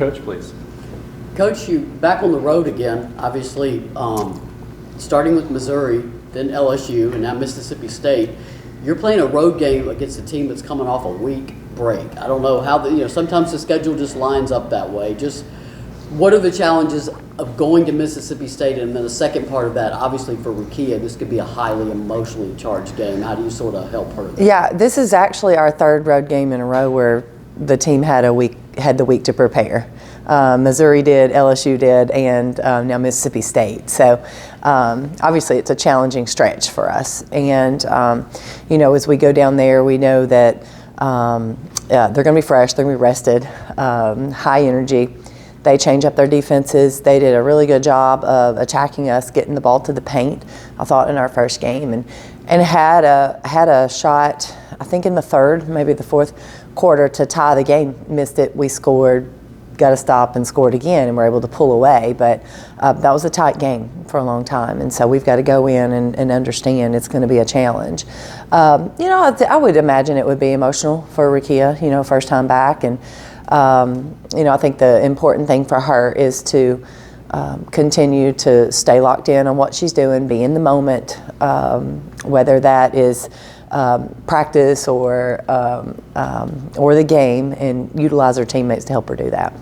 Coach, please. Coach, you back on the road again, obviously, starting with Missouri, then LSU, and now Mississippi State. You're playing a road game against a team that's coming off a week break. I don't know how, sometimes the schedule just lines up that way. Just what are the challenges of going to Mississippi State? And then the second part of that, obviously for Rukia, this could be a highly emotionally charged game. How do you sort of help her? Yeah, this is actually our third road game in a row where the team had the week to prepare. Missouri did, LSU did, and now Mississippi State. So obviously it's a challenging stretch for us. And, as we go down there, we know that they're going to be fresh, they're going to be rested, high energy. They change up their defenses. They did a really good job of attacking us, getting the ball to the paint, I thought, in our first game. And had a shot, I think in the third, maybe the fourth quarter, to tie the game. Missed it, we scored, got a stop and scored again, and were able to pull away. But that was a tight game for a long time, and so we've got to go in and understand it's going to be a challenge. I would imagine it would be emotional for Rukia, first time back, and I think the important thing for her is to continue to stay locked in on what she's doing, be in the moment, whether that is practice or the game, and utilize her teammates to help her do that.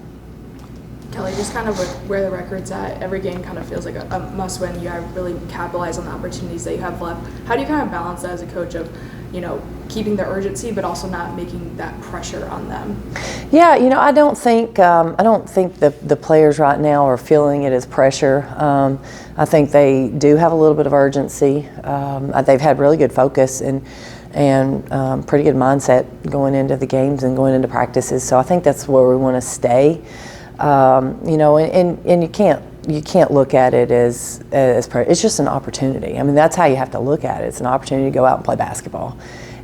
Kellie, just kind of with where the record's at, every game kind of feels like a must-win. You gotta really capitalize on the opportunities that you have left. How do you kind of balance that as a coach of, keeping the urgency, but also not making that pressure on them? Yeah, I don't think the players right now are feeling it as pressure. I think they do have a little bit of urgency. They've had really good focus and pretty good mindset going into the games and going into practices. So I think that's where we want to stay. And you can't look at it as it's just an opportunity. I mean, that's how you have to look at it. It's an opportunity to go out and play basketball.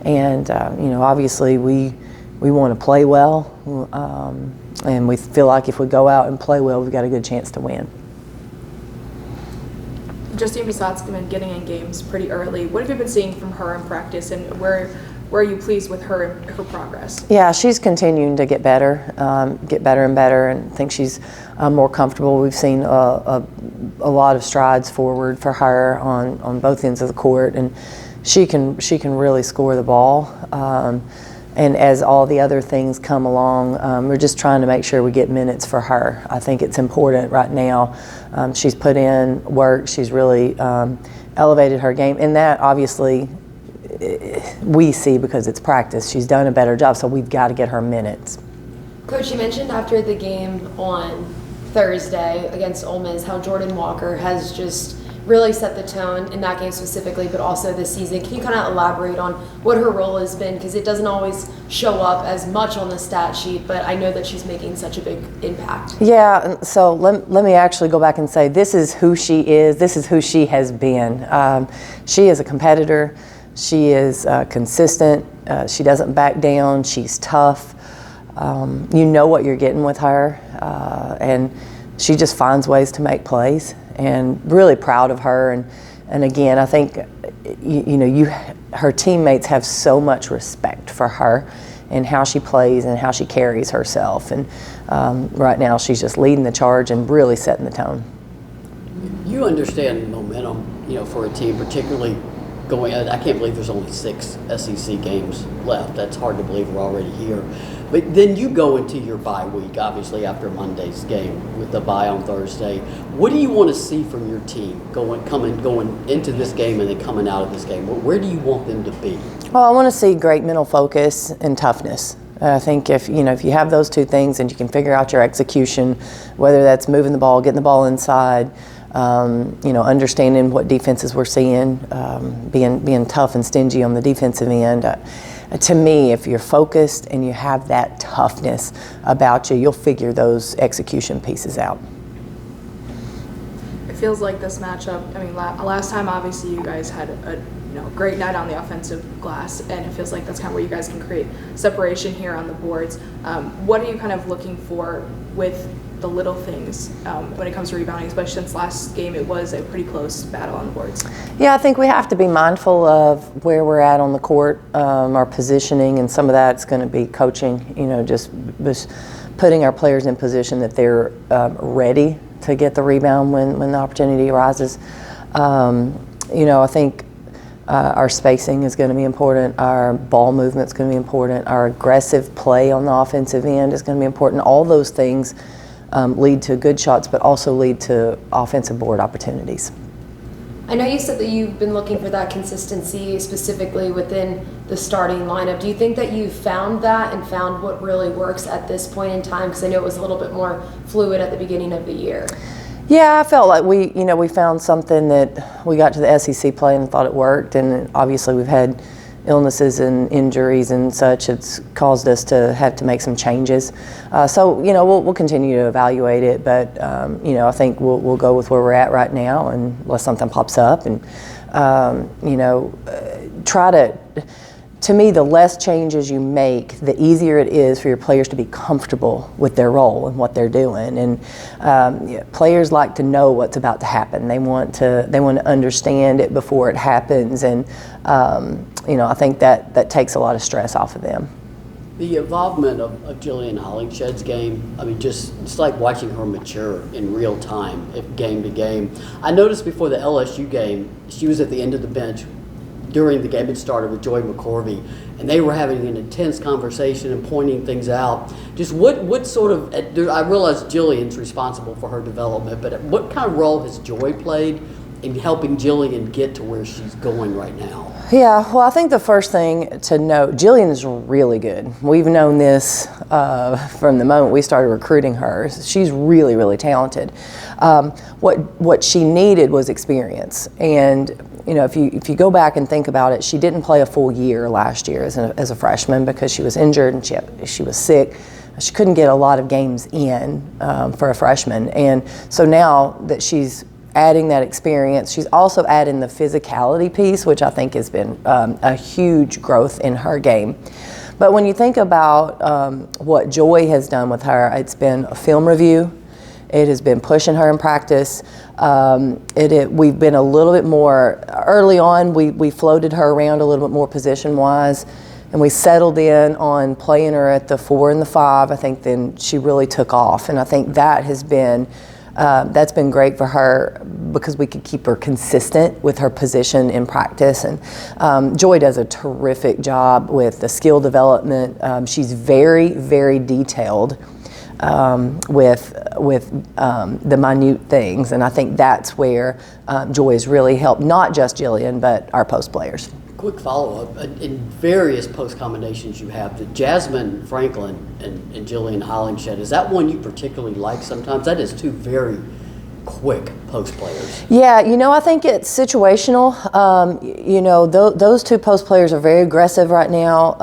And, obviously we want to play well. And we feel like if we go out and play well, we've got a good chance to win. Justine Bissatt's been getting in games pretty early. What have you been seeing from her in practice, and where are you pleased with her progress? Yeah, she's continuing to get better and better, and I think she's more comfortable. We've seen a lot of strides forward for her on both ends of the court, and she can really score the ball. And as all the other things come along, we're just trying to make sure we get minutes for her. I think it's important right now. She's put in work. She's really elevated her game, and that obviously we see because it's practice. She's done a better job, so we've got to get her minutes. Coach, you mentioned after the game on Thursday against Ole Miss how Jordan Walker has just really set the tone in that game specifically, but also this season. Can you kind of elaborate on what her role has been? Because it doesn't always show up as much on the stat sheet, but I know that she's making such a big impact. Yeah, so let me actually go back and say this is who she is. This is who she has been. She is a competitor. She is consistent. She doesn't back down. She's tough. You know what you're getting with her, and she just finds ways to make plays. And really proud of her. And again, I think her teammates have so much respect for her and how she plays and how she carries herself. And right now, she's just leading the charge and really setting the tone. You understand momentum, for a team, particularly going. I can't believe there's only 6 SEC games left. That's hard to believe we're already here. But then you go into your bye week, obviously after Monday's game with the bye on Thursday. What do you want to see from your team going into this game and then coming out of this game? Where do you want them to be? Well, I want to see great mental focus and toughness. I think if you have those two things and you can figure out your execution, whether that's moving the ball, getting the ball inside, understanding what defenses we're seeing, being tough and stingy on the defensive end. To me, if you're focused and you have that toughness about you, you'll figure those execution pieces out. It feels like this matchup, last time obviously you guys had a great night on the offensive glass, and it feels like that's kind of where you guys can create separation here on the boards. What are you kind of looking for with the little things when it comes to rebounding, especially since last game it was a pretty close battle on the boards? Yeah, I think we have to be mindful of where we're at on the court, our positioning, and some of that's going to be coaching, just putting our players in position that they're ready to get the rebound when the opportunity arises. I think our spacing is going to be important. Our ball movement is going to be important. Our aggressive play on the offensive end is going to be important. All those things lead to good shots, but also lead to offensive board opportunities. I know you said that you've been looking for that consistency specifically within the starting lineup. Do you think that you've found that and found what really works at this point in time? Because I know it was a little bit more fluid at the beginning of the year. Yeah, I felt like we found something that we got to the SEC play and thought it worked, and obviously we've had illnesses and injuries and such. It's caused us to have to make some changes. So we'll continue to evaluate it, but I think we'll go with where we're at right now, and unless something pops up, and try to. To me, the less changes you make, the easier it is for your players to be comfortable with their role and what they're doing. And players like to know what's about to happen. They want to understand it before it happens. And I think that takes a lot of stress off of them. The involvement of Jillian Hollingshed's game, it's like watching her mature in real time, game to game. I noticed before the LSU game, she was at the end of the bench during the game. It started with Joy McCorvey, and they were having an intense conversation and pointing things out. Just what sort of, I realize Jillian's responsible for her development, but what kind of role has Joy played in helping Jillian get to where she's going right now? Yeah, well, I think the first thing to note, Jillian is really good. We've known this from the moment we started recruiting her. She's really, really talented. What she needed was experience. And if you go back and think about it, she didn't play a full year last year as a freshman because she was injured and she was sick. She couldn't get a lot of games in for a freshman. And so now that she's adding that experience, she's also adding the physicality piece, which I think has been a huge growth in her game. But when you think about what Joy has done with her, it's been a film review. It has been pushing her in practice. We've been a little bit more, early on, we floated her around a little bit more position-wise, and we settled in on playing her at the 4 and the 5. I think then she really took off, and I think that has been that's been great for her because we could keep her consistent with her position in practice. And Joy does a terrific job with the skill development. She's very, very detailed with the minute things, and I think that's where Joy has really helped not just Jillian but our post players. Quick follow-up. In various post combinations you have, the Jasmine Franklin and Jillian Hollingshed, is that one you particularly like sometimes? That is two very quick post players. Yeah, I think it's situational. Those two post players are very aggressive right now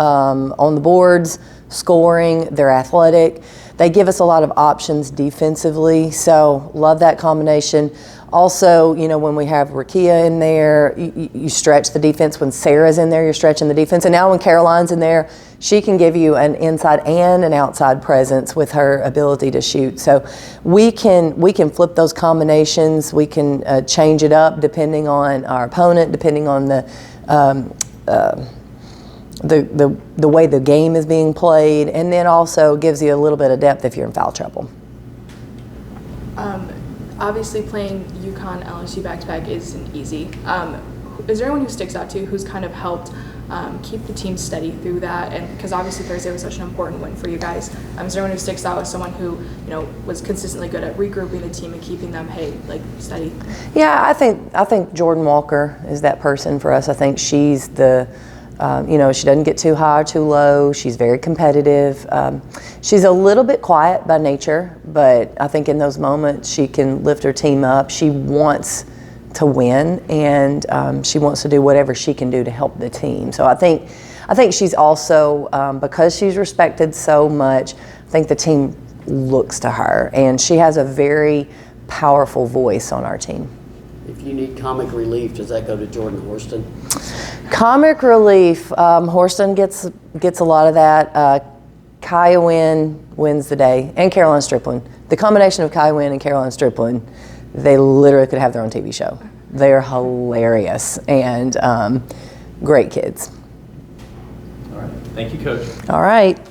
on the boards, scoring, they're athletic. They give us a lot of options defensively, so love that combination. Also, when we have Rakia in there, you stretch the defense. When Sarah's in there, you're stretching the defense. And now when Caroline's in there, she can give you an inside and an outside presence with her ability to shoot. So we can flip those combinations. We can change it up depending on our opponent, depending on the way the game is being played, and then also gives you a little bit of depth if you're in foul trouble. Obviously, playing UConn LSU back-to-back isn't easy. Is there anyone who sticks out to you who's kind of helped keep the team steady through that? And because obviously Thursday was such an important win for you guys, is there anyone who sticks out as someone who was consistently good at regrouping the team and keeping them steady? Yeah, I think Jordan Walker is that person for us. I think she's the she doesn't get too high or too low. She's very competitive. She's a little bit quiet by nature, but I think in those moments she can lift her team up. She wants to win, and she wants to do whatever she can do to help the team. So I think she's also, because she's respected so much, I think the team looks to her, and she has a very powerful voice on our team. If you need comic relief, does that go to Jordan Horston? Comic relief, Horston gets a lot of that. Kaya wins the day, and Caroline Stripling. The combination of Kaya and Caroline Stripling, they literally could have their own TV show. They are hilarious and great kids. All right. Thank you, Coach. All right.